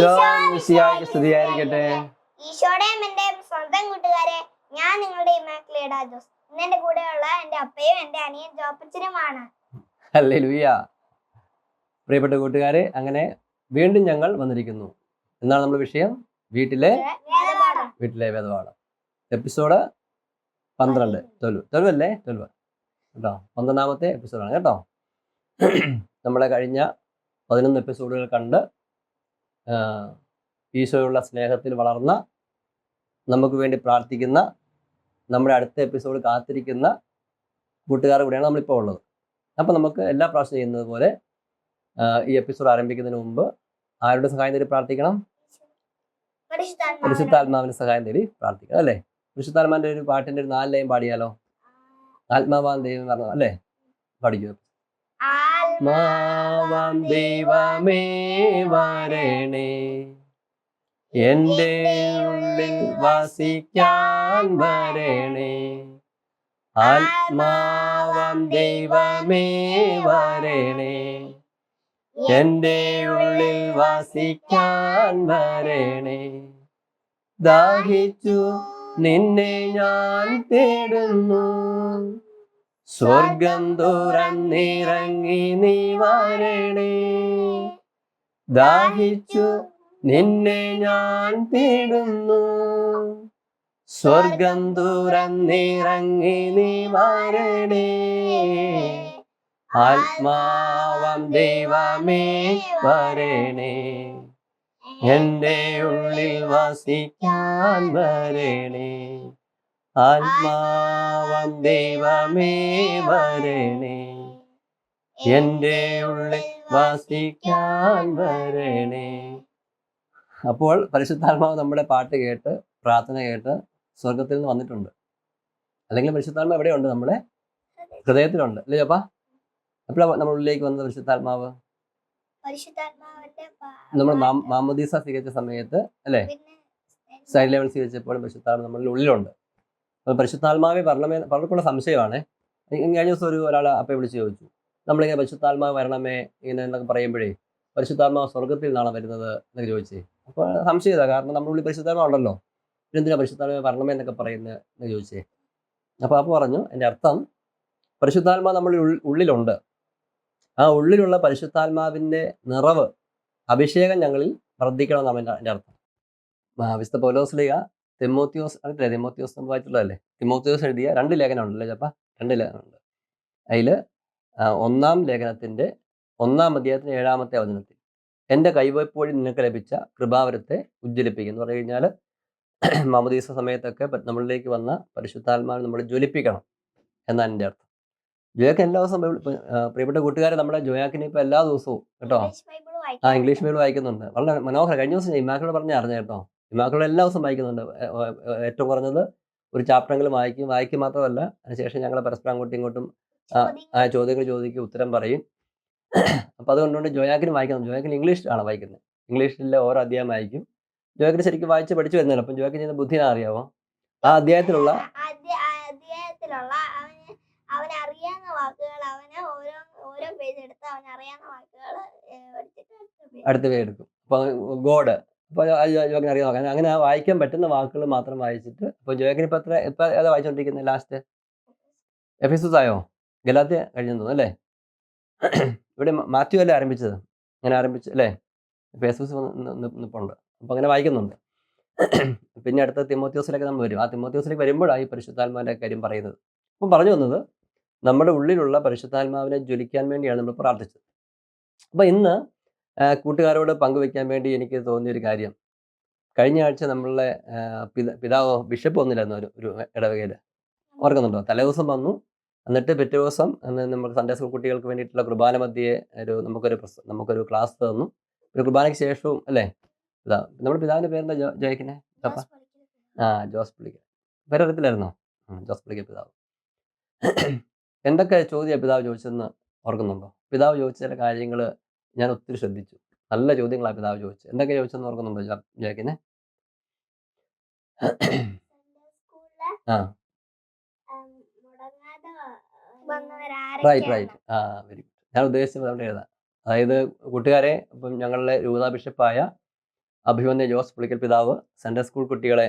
ഈശോയ്ക്ക് സ്തുതിയായിരിക്കട്ടെ. ഈശോയുടെയും എന്റെ സ്വന്തം കൂട്ടുകാരെ, ഞാൻ നിങ്ങളുടെ ഇമ്മാക്കുലേറ്റ ജോസ്. ഇന്ന് എന്റെ കൂടെയുള്ള എന്റെ അപ്പയും എന്റെ അനിയൻ ജോപ്പച്ചനുമാണ്. ഹല്ലേലൂയ. പ്രിയപ്പെട്ട കൂട്ടുകാരെ, അങ്ങനെ വീണ്ടും ഞങ്ങൾ വന്നിരിക്കുന്നു. എന്താണ് നമ്മുടെ വിഷയം? വീട്ടിലെ വേദപാഠം. എപ്പിസോഡ് 12 അല്ലേ? 12 കേട്ടോ. 12ാമത്തെ എപ്പിസോഡാണ് കേട്ടോ. നമ്മളെ കഴിഞ്ഞ 11 എപ്പിസോഡുകൾ കണ്ട് ഈശോയുള്ള സ്നേഹത്തിൽ വളർന്ന, നമുക്ക് വേണ്ടി പ്രാർത്ഥിക്കുന്ന, നമ്മുടെ അടുത്ത എപ്പിസോഡ് കാത്തിരിക്കുന്ന കൂട്ടുകാരുടെ കൂടെയാണ് നമ്മളിപ്പോൾ ഉള്ളത്. അപ്പം നമുക്ക് എല്ലാ പ്രാവശ്യം ചെയ്യുന്നത് പോലെ ഈ എപ്പിസോഡ് ആരംഭിക്കുന്നതിന് മുമ്പ് ആരുടെ സഹായം തേടി പ്രാർത്ഥിക്കണം? പരിശുദ്ധാത്മാവിന്റെ സഹായം തേടി പ്രാർത്ഥിക്കണം അല്ലേ? പരിശുദ്ധാത്മാവിന്റെ ഒരു പാട്ടിന്റെ ഒരു 4 ലൈൻ പാടിയാലോ? ആത്മാവാൻ ദൈവം പറഞ്ഞു അല്ലേ? പാടിക്കോ. ആത്മാവാം ദൈവമേ വരണേ, എൻ്റെ ഉള്ളിൽ വസിക്കാൻ വരണേ. ആത്മാവാം ദൈവമേ വരണേ, എൻ്റെ ഉള്ളിൽ വസിക്കാൻ വരണേ. ദാഹിച്ചു നിന്നെ ഞാൻ തേടുന്നു, സ്വർഗം തുറന്നിറങ്ങി നീ വരണേ. ദാഹിച്ചു നിന്നെ ഞാൻ തേടുന്നു, സ്വർഗം തുറന്നിറങ്ങി നീ വരണേ. ആത്മാവാം ദൈവമേ വരണേ, എൻ്റെ ഉള്ളിൽ വസിക്കാൻ വരണേ. ആത്മാവാം ദൈവമേ വരണേ, എൻ്റെ ഉള്ളിൽ വസിക്കാൻ വരണേ. അപ്പോൾ പരിശുദ്ധാത്മാവ് നമ്മുടെ പാട്ട് കേട്ട്, പ്രാർത്ഥന കേട്ട് സ്വർഗത്തിൽ നിന്ന് വന്നിട്ടുണ്ട്. അല്ലെങ്കിൽ പരിശുദ്ധാത്മാവ് എവിടെയുണ്ട്? നമ്മുടെ ഹൃദയത്തിലുണ്ട് അല്ലേ ചോപ്പാ? എപ്പോഴാണ് നമ്മുടെ ഉള്ളിലേക്ക് വന്നത് പരിശുദ്ധാത്മാവ്? നമ്മൾ മാമോദീസ സ്വീകരിച്ച സമയത്ത് അല്ലേ? സൈഡ് ലെവൽ സ്വീകരിച്ചപ്പോഴും പരിശുദ്ധാത്മാവ് നമ്മളുടെ ഉള്ളിലുണ്ട്. അപ്പോൾ പരിശുദ്ധാത്മാവെ പലർക്കുള്ള സംശയമാണ്. കഴിഞ്ഞ ദിവസം ഒരാൾ അപ്പയെ വിളിച്ച് ചോദിച്ചു, നമ്മളിങ്ങനെ പരിശുദ്ധാത്മാവ് വരണമേ ഇങ്ങനെ എന്നൊക്കെ പറയുമ്പോഴേ പരിശുദ്ധാത്മാവ് സ്വർഗത്തിൽ നിന്നാണ് വരുന്നത് എന്നൊക്കെ ചോദിച്ചേ. അപ്പോൾ സംശയത, കാരണം നമ്മുടെ ഉള്ളിൽ പരിശുദ്ധാത്മാവ് ഉണ്ടല്ലോ, എന്തിനാ പരിശുദ്ധാത്മാവ് വരണമേ എന്നൊക്കെ പറയുന്നത് എന്ന് ചോദിച്ചേ. അപ്പോൾ പറഞ്ഞു, എൻ്റെ അർത്ഥം പരിശുദ്ധാത്മാവ് നമ്മുടെ ഉള്ളിലുണ്ട്. ആ ഉള്ളിലുള്ള പരിശുദ്ധാത്മാവിൻ്റെ നിറവ്, അഭിഷേകം ഞങ്ങളിൽ വർദ്ധിക്കണം എന്നാണ് എൻ്റെ അർത്ഥം. വിശുദ്ധ പൗലോസ്ലീഹ തിമോത്തിയോസ് വായിച്ചുള്ളതല്ലേ? തിമോത്തിയോസ് എഴുതിയ 2 ലേഖനം ഉണ്ടല്ലേ ചപ്പ? 2 ലേഖനമുണ്ട്. അതിൽ 1-ാം ലേഖനത്തിൻ്റെ 1-ാം അധ്യായത്തിൻ്റെ 7-ാമത്തെ വചനത്തിൽ എൻ്റെ കൈവയ്പോഴി നിനക്ക് ലഭിച്ച കൃപാവരത്തെ ഉജ്ജ്വലിപ്പിക്കും എന്ന് പറഞ്ഞു കഴിഞ്ഞാൽ, മാമോദീസ സമയത്തൊക്കെ നമ്മളിലേക്ക് വന്ന പരിശുദ്ധാത്മാവിനെ നമ്മൾ ജ്വലിപ്പിക്കണം എന്നാണ് എൻ്റെ അർത്ഥം. ജോയാക്ക് എല്ലാ ദിവസവും പ്രിയപ്പെട്ട കൂട്ടുകാരെ, നമ്മുടെ ജോയാക്കിനെ ഇപ്പോൾ എല്ലാ ദിവസവും കേട്ടോ ഇംഗ്ലീഷ് ബൈബിൾ വായിക്കുന്നുണ്ട്. വളരെ മനോഹരം. കഴിഞ്ഞ ദിവസം ഇമാക്കളോട് അറിഞ്ഞു കേട്ടോ. ഇമാക്കളോട് എല്ലാ ദിവസവും വായിക്കുന്നുണ്ട്. ഏറ്റവും കുറഞ്ഞത് ഒരു ചാപ്റ്ററെങ്കിലും വായിക്കും മാത്രമല്ല, അതിനുശേഷം ഞങ്ങൾ പരസ്പരം അങ്ങോട്ടും ഇങ്ങോട്ടും ചോദ്യങ്ങൾ ചോദിക്കും, ഉത്തരം പറയും. അപ്പോൾ അതുകൊണ്ടുകൊണ്ട് ജോയാക്കിന് വായിക്കുന്നുണ്ട്. ജോയാക്കിന് ഇംഗ്ലീഷിലാണ് വായിക്കുന്നത്. ഇംഗ്ലീഷിലെ ഓരോ അധ്യായം വായിക്കും. ജോയാക്കിന് ശരിക്കും വായിച്ച് പഠിച്ചു വരുന്നില്ല. അപ്പം ജോയാക്കിന് ചെയ്യുന്ന ബുദ്ധിനെ അറിയാമോ? ആ അധ്യായത്തിലുള്ള അവനറിയാവുന്ന വാക്കുകൾ ഓരോ പേജ് എടുത്ത് അവനറിയാവുന്ന വാക്കുകൾ അടുത്ത പേര് എടുക്കും. അപ്പോൾ ഗോഡ്, അപ്പോൾ ജോയാക്കിന് അറിയാൻ അങ്ങനെ വായിക്കാൻ പറ്റുന്ന വാക്കുകൾ മാത്രം വായിച്ചിട്ട്. അപ്പോൾ ജോയാക്കിന് ഇപ്പം ഏതാ വായിച്ചുകൊണ്ടിരിക്കുന്നത്? ലാസ്റ്റ് എഫെസോസ് ആയോ? ഗലാത്യ കഴിഞ്ഞെന്ന് തോന്നുന്നു അല്ലേ? ഇവിടെ മാത്യു അല്ലേ ആരംഭിച്ചത്? അങ്ങനെ ആരംഭിച്ചു അല്ലേ? എഫെസോസ് നിൽപ്പുണ്ട്. അപ്പോൾ അങ്ങനെ വായിക്കുന്നുണ്ട്. പിന്നെ അടുത്ത തിമോത്തിയോസിലേക്ക് നമ്മൾ വരും. ആ തിമോത്തിയോസിലേക്ക് വരുമ്പോഴാണ് ഈ പരിശുദ്ധാത്മാവിൻ്റെ കാര്യം പറയുന്നത്. അപ്പം പറഞ്ഞു വന്നത്, നമ്മുടെ ഉള്ളിലുള്ള പരിശുദ്ധാത്മാവിനെ ജ്വലിക്കാൻ വേണ്ടിയാണ് നമ്മൾ പ്രാർത്ഥിച്ചത്. അപ്പോൾ ഇന്ന് കൂട്ടുകാരോട് പങ്കുവെക്കാൻ വേണ്ടി എനിക്ക് തോന്നിയൊരു കാര്യം, കഴിഞ്ഞ ആഴ്ച നമ്മളുടെ പിതാവ് ബിഷപ്പ് വന്നില്ലായിരുന്നു ഒരു ഇടവകയിൽ, ഓർക്കുന്നുണ്ടോ? തലേദിവസം വന്നു. എന്നിട്ട് പിറ്റേ ദിവസം നമുക്ക് സൺഡേ സ്കൂൾ കുട്ടികൾക്ക് വേണ്ടിയിട്ടുള്ള കുർബാന മധ്യേ നമുക്കൊരു ക്ലാസ് തന്നു. ഒരു കുർബാനയ്ക്ക് ശേഷവും അല്ലേ പിതാവ്, നമ്മുടെ പിതാവിൻ്റെ പേരെന്താ ജോയ്ക്കിനെ? ജോസ് പുള്ളിക്കൽ. പേരറിയത്തില്ലായിരുന്നോ? ജോസ് പുള്ളിക്കൽ പിതാവ്. എന്തൊക്കെ ചോദ്യമാണ് പിതാവ് ചോദിച്ചതെന്ന് ഓർക്കുന്നുണ്ടോ? പിതാവ് ചോദിച്ച ചില കാര്യങ്ങൾ ഞാൻ ഒത്തിരി ശ്രദ്ധിച്ചു. നല്ല ചോദ്യങ്ങളാണ് പിതാവ് ചോദിച്ചത്. എന്തൊക്കെ ചോദിച്ചെന്ന് ഓർക്കുന്നുണ്ടോ ജോയ്ക്കിനെ? റൈറ്റ്. Very good. ഞാൻ ഉദ്ദേശിച്ചത് അവിടെ എഴുതാം. അതായത് കൂട്ടുകാരെ, ഇപ്പം ഞങ്ങളുടെ രൂപതാ ബിഷപ്പായ അഭിമന്യ ജോസ് പുളിക്കൽ പിതാവ് സൺഡേ സ്കൂൾ കുട്ടികളെ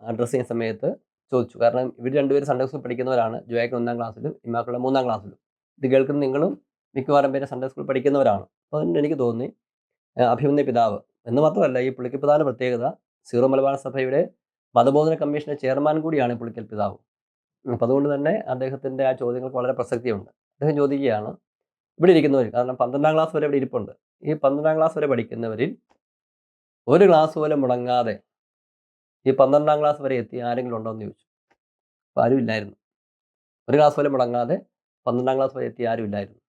അഡ്രസ്സ് ചെയ്യുന്ന സമയത്ത് ചോദിച്ചു. കാരണം ഇവർ രണ്ടുപേരും സൺഡേ സ്കൂൾ പഠിക്കുന്നവരാണ്. ജോയ്ക്ക് 1-ാം ക്ലാസ്സിലും ഇമ്മാക്കുള്ള 3-ാം ക്ലാസ്സിലും. ഇത് കേൾക്കുന്ന നിങ്ങളും മിക്കവാറും പേര് സൺഡേ സ്കൂൾ പഠിക്കുന്നവരാണ്. അപ്പോൾ അതുകൊണ്ട് എനിക്ക് തോന്നി അഭിമന്യ പിതാവ് എന്ന് മാത്രമല്ല, ഈ പുളിക്കൽ പിതാവിൻ്റെ പ്രത്യേകത സീറോ മലബാർ സഭയുടെ മതബോധന കമ്മീഷൻ്റെ ചെയർമാൻ കൂടിയാണ് ഈ പുളിക്കൽ പിതാവ്. അപ്പം അതുകൊണ്ട് തന്നെ അദ്ദേഹത്തിൻ്റെ ആ ചോദ്യങ്ങൾക്ക് വളരെ പ്രസക്തിയുണ്ട്. അദ്ദേഹം ചോദിക്കുകയാണ്, ഇവിടെ ഇരിക്കുന്നവർ, കാരണം 12-ാം ക്ലാസ് വരെ ഇവിടെ ഇരിപ്പുണ്ട്, ഈ 12-ാം ക്ലാസ് വരെ പഠിക്കുന്നവരിൽ ഒരു ക്ലാസ് പോലും മുടങ്ങാതെ ഈ 12-ാം ക്ലാസ് വരെ എത്തി ആരെങ്കിലും ഉണ്ടോ എന്ന് ചോദിച്ചു. അപ്പോൾ ആരും ഇല്ലായിരുന്നു. ഒരു ക്ലാസ് പോലും മുടങ്ങാതെ 12-ാം ക്ലാസ് വരെ എത്തി ആരും ഇല്ലായിരുന്നു.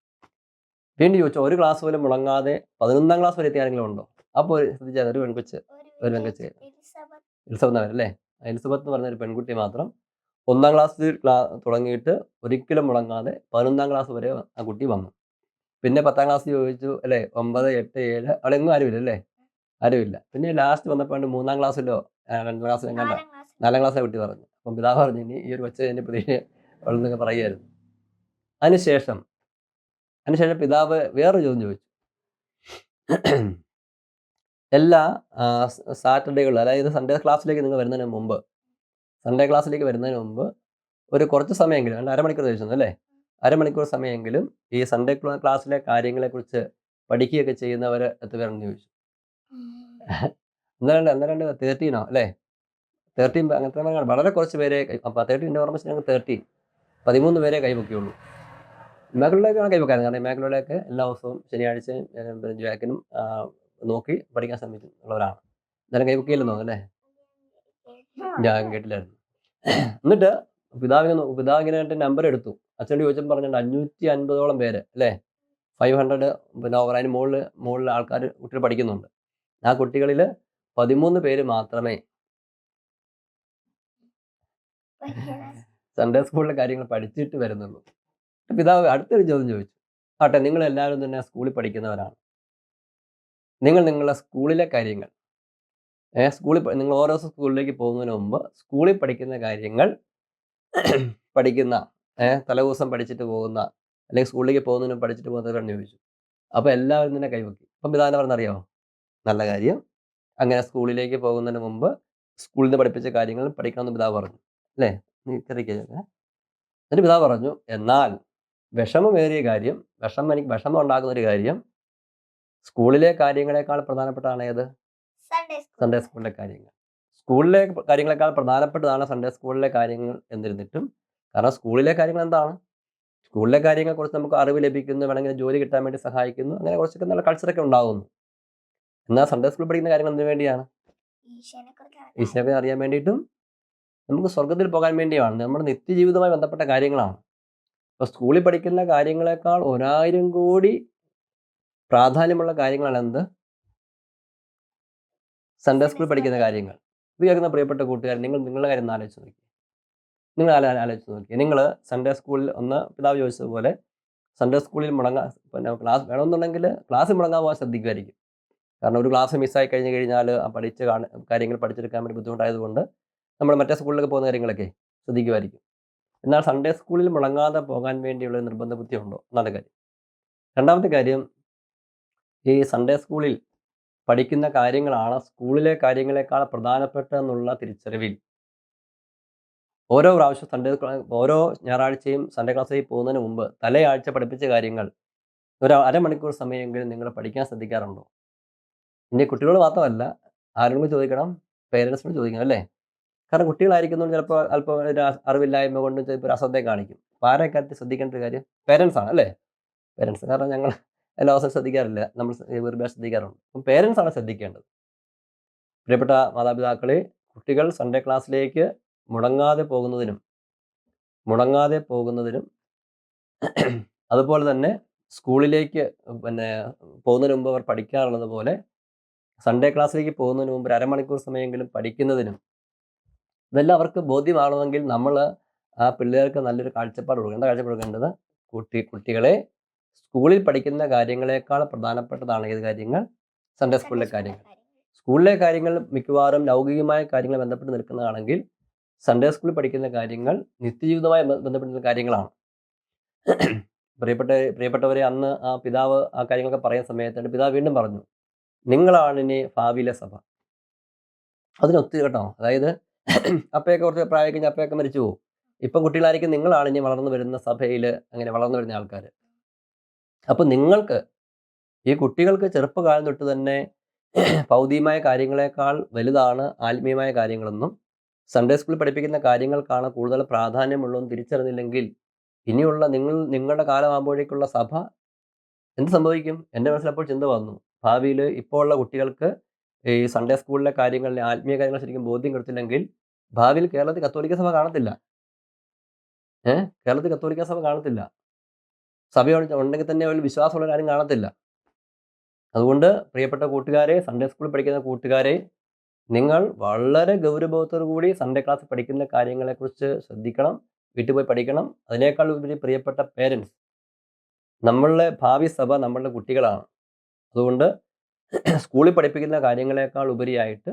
വീണ്ടും ചോദിച്ചു, ഒരു ക്ലാസ് പോലും മുടങ്ങാതെ 11-ാം ക്ലാസ് വരെ എത്തി ആരെങ്കിലും ഉണ്ടോ? അപ്പോൾ ശ്രദ്ധിച്ചാൽ ഒരു പെൺകൊച്ച്, ഒരു പെൺകൊച്ച് എലിസബത്ത് അവരല്ലേ, എലിസബത്ത് എന്ന് പറഞ്ഞ ഒരു പെൺകുട്ടി മാത്രം 1-ാം ക്ലാസ്സിൽ തുടങ്ങിയിട്ട് ഒരിക്കലും മുടങ്ങാതെ 11-ാം ക്ലാസ് വരെ ആ കുട്ടി വന്നു. പിന്നെ 10-ാം ക്ലാസ് ചോദിച്ചു അല്ലേ, 9, 8, 7 അവിടെ എങ്ങും ആരുമില്ല അല്ലേ, ആരുമില്ല. പിന്നെ ലാസ്റ്റ് വന്നപ്പോൾ 3-ാം ക്ലാസ്സിലോ 2-ാം ക്ലാസ്സിലോ എങ്ങാണ്ട 4-ാം ക്ലാസ്സിലെ കുട്ടി പറഞ്ഞു. അപ്പം പിതാവ് പറഞ്ഞു, ഇനി ഈ ഒരു കൊച്ച് എൻ്റെ പ്രതീക്ഷ വളർന്നൊക്കെ പറയുമായിരുന്നു. അതിനുശേഷം പിതാവ് വേറൊരു ചോദ്യം ചോദിച്ചു. എല്ലാ സാറ്റർഡേകളിലും, അതായത് സൺഡേ ക്ലാസ്സിലേക്ക് നിങ്ങൾ വരുന്നതിന് മുമ്പ്, ഒരു കുറച്ച് സമയമെങ്കിലും, അരമണിക്കൂർ ചോദിച്ചു അല്ലേ, അരമണിക്കൂർ സമയമെങ്കിലും ഈ സൺഡേ ക്ലാസ്സിലെ കാര്യങ്ങളെക്കുറിച്ച് പഠിക്കുകയൊക്കെ ചെയ്യുന്നവർ എത്ര പേരെന്ന് ചോദിച്ചു. അന്നേരം 13 അല്ലേ, 13 അങ്ങനത്തെ വളരെ കുറച്ച് പേരെ, 13 ഓർമ്മ 13 പേരെ കൈവയ്ക്കുള്ളൂ. ഇമാക്കളുടെയൊക്കെയാണ് കൈവയ്ക്കാറ്. കാരണം ഇമാക്കളുടെയൊക്കെ എല്ലാ ദിവസവും ശനിയാഴ്ചയും ജാക്കിനും നോക്കി പഠിക്കാൻ ശ്രമിക്കുന്നുള്ളവരാണ്. എന്നാലും കൈവയ്ക്കില്ലെന്നോ അല്ലേ, ഞാൻ കേട്ടില്ലായിരുന്നു. എന്നിട്ട് പിതാവിനായിട്ട് നമ്പർ എടുത്തു. അച്ഛനോട് ചോദിച്ചപ്പോൾ പറഞ്ഞിട്ടുണ്ട് 550ഓളം പേര് അല്ലേ, 500 പിന്നെ ഓവർ, അതിന് മുകളിൽ ആൾക്കാർ കുട്ടികൾ പഠിക്കുന്നുണ്ട്. ആ കുട്ടികളിൽ 13 പേര് മാത്രമേ സൺഡേ സ്കൂളിലെ കാര്യങ്ങൾ പഠിച്ചിട്ട് വരുന്നുള്ളൂ. പിതാവ് അടുത്തൊരു ചോദ്യം ചോദിച്ചു, ആട്ടെ, നിങ്ങളെല്ലാവരും തന്നെ സ്കൂളിൽ പഠിക്കുന്നവരാണ്, നിങ്ങളുടെ സ്കൂളിലെ കാര്യങ്ങൾ, നിങ്ങൾ ഓരോ സ്കൂളിലേക്ക് പോകുന്നതിന് മുമ്പ് സ്കൂളിൽ പഠിക്കുന്ന കാര്യങ്ങൾ പഠിക്കുന്ന, തലേദിവസം പഠിച്ചിട്ട് പോകുന്ന, അല്ലെങ്കിൽ സ്കൂളിലേക്ക് പോകുന്നതിനും പഠിച്ചിട്ട് പോകുന്നവരാണെന്ന് ചോദിച്ചു. അപ്പോൾ എല്ലാവരും തന്നെ കൈവക്കി. അപ്പം പിതാവിനെ പറഞ്ഞറിയാമോ, നല്ല കാര്യം, അങ്ങനെ സ്കൂളിലേക്ക് പോകുന്നതിന് മുമ്പ് സ്കൂളിൽ നിന്ന് പഠിപ്പിച്ച കാര്യങ്ങൾ പഠിക്കണമെന്ന് പിതാവ് പറഞ്ഞു അല്ലേ. എന്നിട്ട് പിതാവ് പറഞ്ഞു, എന്നാൽ വിഷമമേറിയ കാര്യം, എനിക്ക് വിഷമം ഉണ്ടാക്കുന്ന ഒരു കാര്യം, സ്കൂളിലെ കാര്യങ്ങളെക്കാൾ പ്രധാനപ്പെട്ടതാണ് ഏത്, സൺഡേ സ്കൂളിലെ കാര്യങ്ങൾ. സ്കൂളിലെ കാര്യങ്ങളെക്കാൾ പ്രധാനപ്പെട്ടതാണ് സൺഡേ സ്കൂളിലെ കാര്യങ്ങൾ എന്നിരുന്നിട്ടും, കാരണം സ്കൂളിലെ കാര്യങ്ങൾ എന്താണ്, സ്കൂളിലെ കാര്യങ്ങളെക്കുറിച്ച് നമുക്ക് അറിവ് ലഭിക്കുന്നു, വേണമെങ്കിൽ ജോലി കിട്ടാൻ വേണ്ടി സഹായിക്കുന്നു, അങ്ങനെ കുറച്ചൊക്കെ നല്ല കൾച്ചറൊക്കെ ഉണ്ടാകുന്നു. എന്നാൽ സൺഡേ സ്കൂളിൽ പഠിക്കുന്ന കാര്യങ്ങൾ എന്തിനു വേണ്ടിയാണ്, ഈശ്വരനെ അറിയാൻ വേണ്ടിയിട്ടും നമുക്ക് സ്വർഗത്തിൽ പോകാൻ വേണ്ടിയാണ്, നമ്മുടെ നിത്യജീവിതവുമായി ബന്ധപ്പെട്ട കാര്യങ്ങളാണ്. അപ്പോൾ സ്കൂളിൽ പഠിക്കുന്ന കാര്യങ്ങളെക്കാൾ 1000 കോടി പ്രാധാന്യമുള്ള കാര്യങ്ങളാണ് എന്ത്, സൺഡേ സ്കൂളിൽ പഠിക്കുന്ന കാര്യങ്ങൾ. ഇത് കേൾക്കുന്ന പ്രിയപ്പെട്ട കൂട്ടുകാർ, നിങ്ങളുടെ കാര്യം ഒന്ന് ആലോചിച്ച് നോക്കി. നിങ്ങൾ സൺഡേ സ്കൂളിൽ പിതാവ് ചോദിച്ചതുപോലെ സൺഡേ സ്കൂളിൽ പിന്നെ ക്ലാസ് വേണമെന്നുണ്ടെങ്കിൽ ക്ലാസ്സിൽ മുടങ്ങാൻ പോകാൻ ശ്രദ്ധിക്കുമായിരിക്കും. കാരണം ഒരു ക്ലാസ് മിസ്സായി കഴിഞ്ഞാൽ ആ കാര്യങ്ങൾ പഠിച്ചെടുക്കാൻ വേണ്ടി ബുദ്ധിമുട്ടായതുകൊണ്ട് നമ്മൾ മറ്റേ സ്കൂളിലൊക്കെ പോകുന്ന കാര്യങ്ങളൊക്കെ ശ്രദ്ധിക്കുമായിരിക്കും. എന്നാൽ സൺഡേ സ്കൂളിൽ മുടങ്ങാതെ പോകാൻ വേണ്ടിയുള്ള നിർബന്ധ ബുദ്ധി ഉണ്ടോ എന്നാണ് കാര്യം. രണ്ടാമത്തെ കാര്യം, ഈ സൺഡേ സ്കൂളിൽ പഠിക്കുന്ന കാര്യങ്ങളാണ് സ്കൂളിലെ കാര്യങ്ങളെക്കാൾ പ്രധാനപ്പെട്ടതെന്നുള്ള തിരിച്ചറിവിൽ ഓരോ പ്രാവശ്യം ഓരോ ഞായറാഴ്ചയും സൺഡേ ക്ലാസ്സിലേക്ക് പോകുന്നതിന് മുമ്പ് തലയാഴ്ച പഠിപ്പിച്ച കാര്യങ്ങൾ ഒരു അരമണിക്കൂർ സമയമെങ്കിലും നിങ്ങൾ പഠിക്കാൻ ശ്രദ്ധിക്കാറുണ്ടോ? ഇനി കുട്ടികളോട് മാത്രമല്ല, ആരോടും ചോദിക്കണം, പേരൻസിനോട് ചോദിക്കണം അല്ലേ. കാരണം കുട്ടികളായിരിക്കുന്നതുകൊണ്ട് ചിലപ്പോൾ അല്പം ഒരു അറിവില്ലായ്മ കൊണ്ട് ചിലപ്പോൾ ഒരു അശ്രദ്ധ കാണിക്കും. അപ്പോൾ ആരെ കാര്യത്തിൽ ശ്രദ്ധിക്കേണ്ട ഒരു കാര്യം പേരൻസ് ആണ് അല്ലേ. പേരൻസ്, കാരണം ഞങ്ങൾ എല്ലാ ദിവസവും ശ്രദ്ധിക്കാറില്ല, നമ്മൾ വെറുതെ ശ്രദ്ധിക്കാറുണ്ട്. അപ്പം പേരൻസ് ആണ് ശ്രദ്ധിക്കേണ്ടത്. പ്രിയപ്പെട്ട മാതാപിതാക്കളെ, കുട്ടികൾ സൺഡേ ക്ലാസ്സിലേക്ക് മുടങ്ങാതെ പോകുന്നതിനും അതുപോലെ തന്നെ സ്കൂളിലേക്ക് പിന്നെ പോകുന്നതിന് മുമ്പ് അവർ പഠിക്കാറുള്ളത് പോലെ സൺഡേ ക്ലാസ്സിലേക്ക് പോകുന്നതിന് മുമ്പ് ഒരു അരമണിക്കൂർ സമയമെങ്കിലും പഠിക്കുന്നതിനും, ഇതെല്ലാം അവർക്ക് ബോധ്യമാകണമെങ്കിൽ നമ്മൾ ആ പിള്ളേർക്ക് നല്ലൊരു കാഴ്ചപ്പാട് കൊടുക്കണം. എന്താ കാഴ്ചപ്പാട് കൊടുക്കേണ്ടത്? കുട്ടികളെ സ്കൂളിൽ പഠിക്കുന്ന കാര്യങ്ങളെക്കാൾ പ്രധാനപ്പെട്ടതാണ് ഏത് കാര്യങ്ങൾ, സൺഡേ സ്കൂളിലെ കാര്യങ്ങൾ. സ്കൂളിലെ കാര്യങ്ങൾ മിക്കവാറും ലൗകികമായ കാര്യങ്ങൾ ബന്ധപ്പെട്ട് നിൽക്കുന്നതാണെങ്കിൽ സൺഡേ സ്കൂളിൽ പഠിക്കുന്ന കാര്യങ്ങൾ നിത്യജീവിതവുമായി ബന്ധപ്പെട്ടുള്ള കാര്യങ്ങളാണ്. പ്രിയപ്പെട്ടവരെ, അന്ന് ആ പിതാവ് ആ കാര്യങ്ങളൊക്കെ പറയുന്ന സമയത്ത് പിതാവ് വീണ്ടും പറഞ്ഞു, നിങ്ങളാണ് ഇനി ഭാവിയിലെ സഭ. അതിനൊത്തിരി കേട്ടോ. അതായത് അപ്പയൊക്കെ കുറച്ച് പ്രായം കഴിഞ്ഞ് അപ്പയൊക്കെ മരിച്ചു പോകും. ഇപ്പം കുട്ടികളായിരിക്കും നിങ്ങളാണ് ഇനി വളർന്നു വരുന്ന സഭയിൽ അങ്ങനെ വളർന്നു വരുന്ന ആൾക്കാർ. അപ്പം നിങ്ങൾക്ക് ഈ കുട്ടികൾക്ക് ചെറുപ്പകാലം തൊട്ട് തന്നെ ഭൗതികമായ കാര്യങ്ങളെക്കാൾ വലുതാണ് ആത്മീയമായ കാര്യങ്ങളെന്നും സൺഡേ സ്കൂളിൽ പഠിപ്പിക്കുന്ന കാര്യങ്ങൾക്കാണ് കൂടുതൽ പ്രാധാന്യമുള്ളതെന്ന് തിരിച്ചറിഞ്ഞില്ലെങ്കിൽ ഇനിയുള്ള നിങ്ങളുടെ കാലമാകുമ്പോഴേക്കുള്ള സഭ എന്ത് സംഭവിക്കും? എൻ്റെ മനസ്സിലപ്പോൾ ചിന്ത വന്നു. ഭാവിയിൽ ഇപ്പോൾ ഉള്ള കുട്ടികൾക്ക് ഈ സൺഡേ സ്കൂളിലെ കാര്യങ്ങളിൽ ആത്മീയ കാര്യങ്ങൾ ശരിക്കും ബോധ്യം കൊടുത്തില്ലെങ്കിൽ ഭാവിയിൽ കേരളത്തിൽ കത്തോലിക്ക സഭ കാണത്തില്ല. കേരളത്തിൽ കത്തോലിക്ക സഭ കാണത്തില്ല. സഭ ഉണ്ടെങ്കിൽ തന്നെ ഒരു വിശ്വാസമുള്ള ആരും കാണത്തില്ല. അതുകൊണ്ട് പ്രിയപ്പെട്ട കൂട്ടുകാരെ, സൺഡേ സ്കൂളിൽ പഠിക്കുന്ന കൂട്ടുകാരെ, നിങ്ങൾ വളരെ ഗൗരവബോധത്തോടു കൂടി സൺഡേ ക്ലാസ് പഠിക്കുന്ന കാര്യങ്ങളെക്കുറിച്ച് ശ്രദ്ധിക്കണം. വീട്ടിൽ പോയി പഠിക്കണം. അതിനേക്കാൾ ഉപരി പ്രിയപ്പെട്ട പേരൻസ്, നമ്മളുടെ ഭാവി സഭ നമ്മളുടെ കുട്ടികളാണ്. അതുകൊണ്ട് സ്കൂളിൽ പഠിപ്പിക്കുന്ന കാര്യങ്ങളെക്കാൾ ഉപരിയായിട്ട്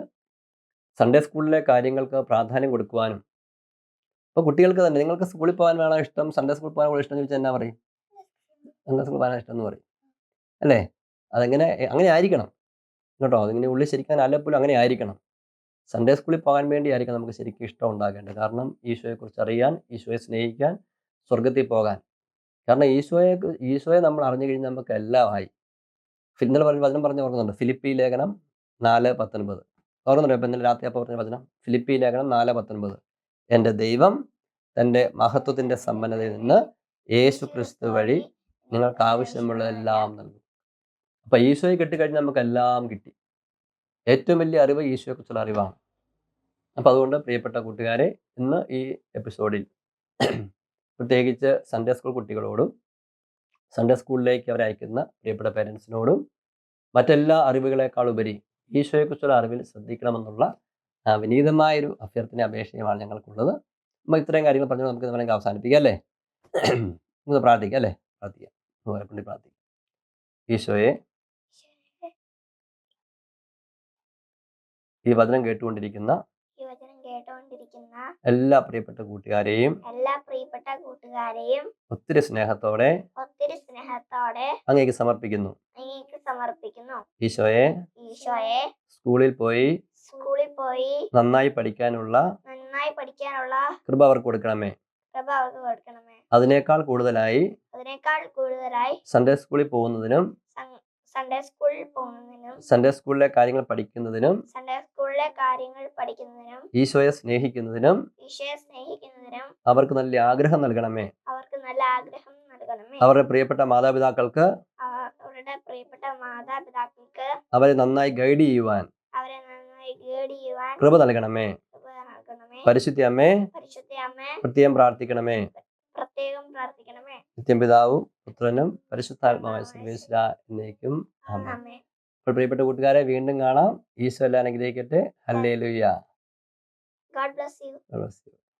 സൺഡേ സ്കൂളിലെ കാര്യങ്ങൾക്ക് പ്രാധാന്യം കൊടുക്കുവാനും, ഇപ്പോൾ കുട്ടികൾക്ക് തന്നെ നിങ്ങൾക്ക് സ്കൂളിൽ പോകാൻ വേണോ ഇഷ്ടം, സൺഡേ സ്കൂളിൽ പോകാൻ ഇഷ്ടം എന്ന് ചോദിച്ചാൽ എന്നാ പറയും? സൺഡേ സ്കൂളിൽ പോകാനാണ് ഇഷ്ടം എന്ന് പറയും അല്ലേ? അങ്ങനെ ആയിരിക്കണം കേട്ടോ. അതിങ്ങനെ ഉള്ളിൽ ശരിക്കും അല്ലപ്പോലും അങ്ങനെ ആയിരിക്കണം. സൺഡേ സ്കൂളിൽ പോകാൻ വേണ്ടിയായിരിക്കും നമുക്ക് ശരിക്കും ഇഷ്ടം ഉണ്ടാകേണ്ടത്. കാരണം ഈശോയെക്കുറിച്ച് അറിയാൻ, ഈശോയെ സ്നേഹിക്കാൻ, സ്വർഗത്തിൽ പോകാൻ. കാരണം ഈശോയെ നമ്മൾ അറിഞ്ഞു കഴിഞ്ഞാൽ നമുക്ക് എല്ലാം ആയി. ഇന്നലെ വചനം പറഞ്ഞ് ഓർക്കുന്നുണ്ട്, ഫിലിപ്പി ലേഖനം 4:19. ഓർക്കുന്നുണ്ടോ? ഇപ്പം ഇന്നലെ രാത്രി അപ്പോൾ പറഞ്ഞ വചനം ഫിലിപ്പി ലേഖനം 4:19. എൻ്റെ ദൈവം തൻ്റെ മഹത്വത്തിൻ്റെ സമ്പന്നതയിൽ നിന്ന് യേശു ക്രിസ്തു വഴി നിങ്ങൾക്ക് ആവശ്യമുള്ളതെല്ലാം നൽകും. അപ്പം ഈശോയെ കിട്ടിക്കഴിഞ്ഞാൽ നമുക്ക് എല്ലാം കിട്ടി. ഏറ്റവും വലിയ അറിവ് ഈശോയെക്കുറിച്ചുള്ള അറിവാണ്. അപ്പം അതുകൊണ്ട് പ്രിയപ്പെട്ട കൂട്ടുകാരെ, ഇന്ന് ഈ എപ്പിസോഡിൽ പ്രത്യേകിച്ച് സൺഡേ സ്കൂൾ കുട്ടികളോടും സൺഡേ സ്കൂളിലേക്ക് അവരെ അയക്കുന്ന പ്രിയപ്പെട്ട പേരൻസിനോടും മറ്റെല്ലാ അറിവുകളെക്കാളുപരി ഈശോയെക്കുറിച്ചുള്ള അറിവിൽ ശ്രദ്ധിക്കണമെന്നുള്ള വിനീതമായൊരു അഭ്യർത്ഥന അപേക്ഷയുമാണ് ഞങ്ങൾക്കുള്ളത്. നമ്മൾ ഇത്രയും കാര്യങ്ങൾ പറഞ്ഞു നമുക്ക് വേണമെങ്കിൽ അവസാനിപ്പിക്കാം അല്ലേ? നമുക്ക് പ്രാർത്ഥിക്കാം അല്ലേ? പ്രാർത്ഥിക്കാം. ഈശോയെ, ഈ വചനം കേട്ടുകൊണ്ടിരിക്കുന്ന എല്ലാ പ്രിയപ്പെട്ട കൂട്ടുകാരെയും ഒത്തിരി സ്നേഹത്തോടെ അങ്ങേക്ക് സമർപ്പിക്കുന്നു. ഈശോയെ, സ്കൂളിൽ പോയി നന്നായി പഠിക്കാനുള്ള കൃപ അവർക്ക് കൊടുക്കണമേ. അതിനേക്കാൾ കൂടുതലായി സൺഡേ സ്കൂളിൽ പോകുന്നതിനും സൺഡേ സ്കൂളിലെ കാര്യങ്ങൾ പഠിക്കുന്നതിനും ഈശോയെ സ്നേഹിക്കുന്നതിനും അവർക്ക് നല്ല ആഗ്രഹം നൽകണമേ. അവരുടെ പ്രിയപ്പെട്ട മാതാപിതാക്കൾക്ക് അവരെ നന്നായി ഗൈഡ് ചെയ്യുവാൻ കൃപ നൽകണമേ. പരിശുദ്ധ അമ്മേ, പ്രത്യേകം പ്രാർത്ഥിക്കണമേ. നിത്യം പിതാവും പുത്രനും പരിശുദ്ധാത്മാവായ സർവേശ്വര എന്നേക്കും ആമേൻ. അപ്പോൾ പ്രിയപ്പെട്ട കൂട്ടുകാരെ, വീണ്ടും കാണാം. ഈശോ എല്ലാം അനുഗ്രഹിക്കട്ടെ. ഹല്ലേലൂയ. God bless you.